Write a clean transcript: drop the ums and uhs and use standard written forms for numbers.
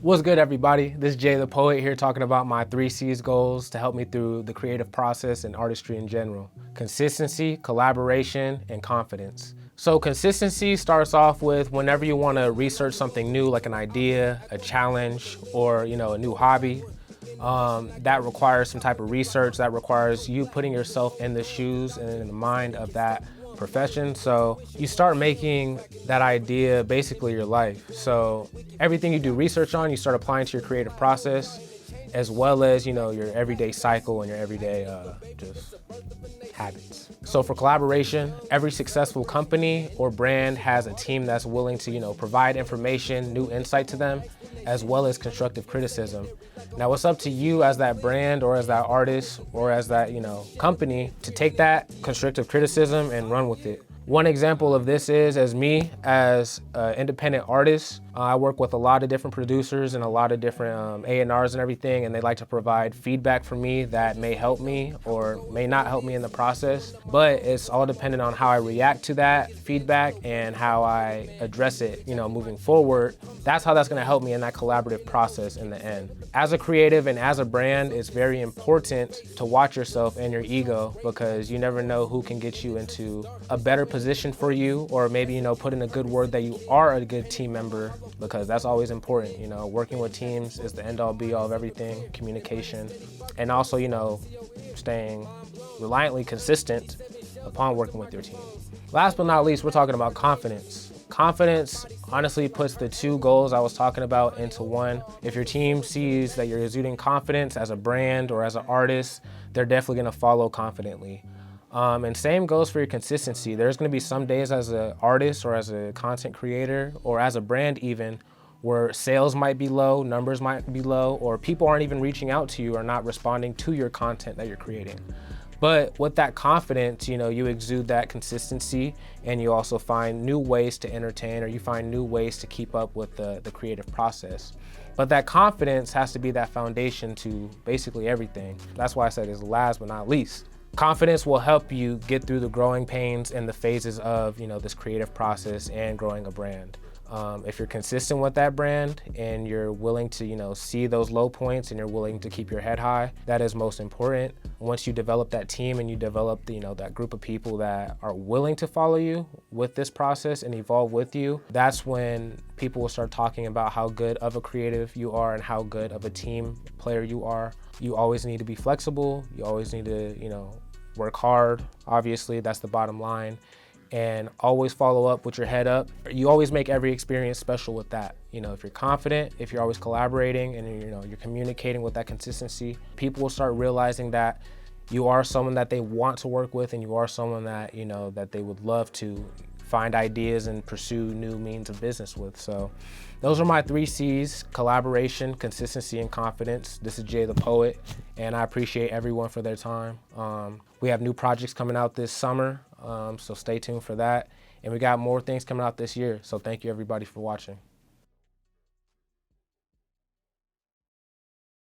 What's good, everybody? This is Jay the Poet here talking about my 3C's goals to help me through the creative process and artistry in general. Consistency, collaboration, and confidence. So consistency starts off with whenever you want to research something new, like an idea, a challenge, or a new hobby. That requires some type of research, that requires you putting yourself in the shoes and in the mind of that profession. So you start making that idea basically your life. So everything you do research on, you start applying to your creative process, as well as your everyday cycle and your everyday just habits. So for collaboration, every successful company or brand has a team that's willing to provide information, new insight to them, as well as constructive criticism. Now it's up to you as that brand or as that artist or as that company to take that constructive criticism and run with it. One example of this is as an independent artist. I work with a lot of different producers and a lot of different A&Rs and everything, and they like to provide feedback for me that may help me or may not help me in the process. But it's all dependent on how I react to that feedback and how I address it, moving forward. That's how that's gonna help me in that collaborative process in the end. As a creative and as a brand, it's very important to watch yourself and your ego, because you never know who can get you into a better position for you, or maybe put in a good word that you are a good team member, because that's always important. Working with teams is the end all be all of everything, communication, and also staying reliantly consistent upon working with your team. Last but not least, we're talking about confidence. Confidence honestly puts the two goals I was talking about into one. If your team sees that you're exuding confidence as a brand or as an artist, they're definitely gonna follow confidently. And same goes for your consistency. There's gonna be some days as an artist or as a content creator or as a brand even, where sales might be low, numbers might be low, or people aren't even reaching out to you or not responding to your content that you're creating. But with that confidence, you exude that consistency, and you also find new ways to entertain, or you find new ways to keep up with the creative process. But that confidence has to be that foundation to basically everything. That's why I said it's last but not least. Confidence will help you get through the growing pains and the phases of this creative process and growing a brand. If you're consistent with that brand and you're willing to see those low points and you're willing to keep your head high, that is most important. Once you develop that team and you develop that group of people that are willing to follow you with this process and evolve with you, that's when people will start talking about how good of a creative you are and how good of a team player you are. You always need to be flexible. You always need to work hard. Obviously, that's the bottom line. And always follow up with your head up. You always make every experience special with that. If you're confident, if you're always collaborating and you're communicating with that consistency, people will start realizing that you are someone that they want to work with, and you are someone that that they would love to find ideas and pursue new means of business with. So those are my 3C's: collaboration, consistency, and confidence. This is Jay the Poet, and I appreciate everyone for their time. We have new projects coming out this summer, so stay tuned for that. And we got more things coming out this year. So thank you everybody for watching.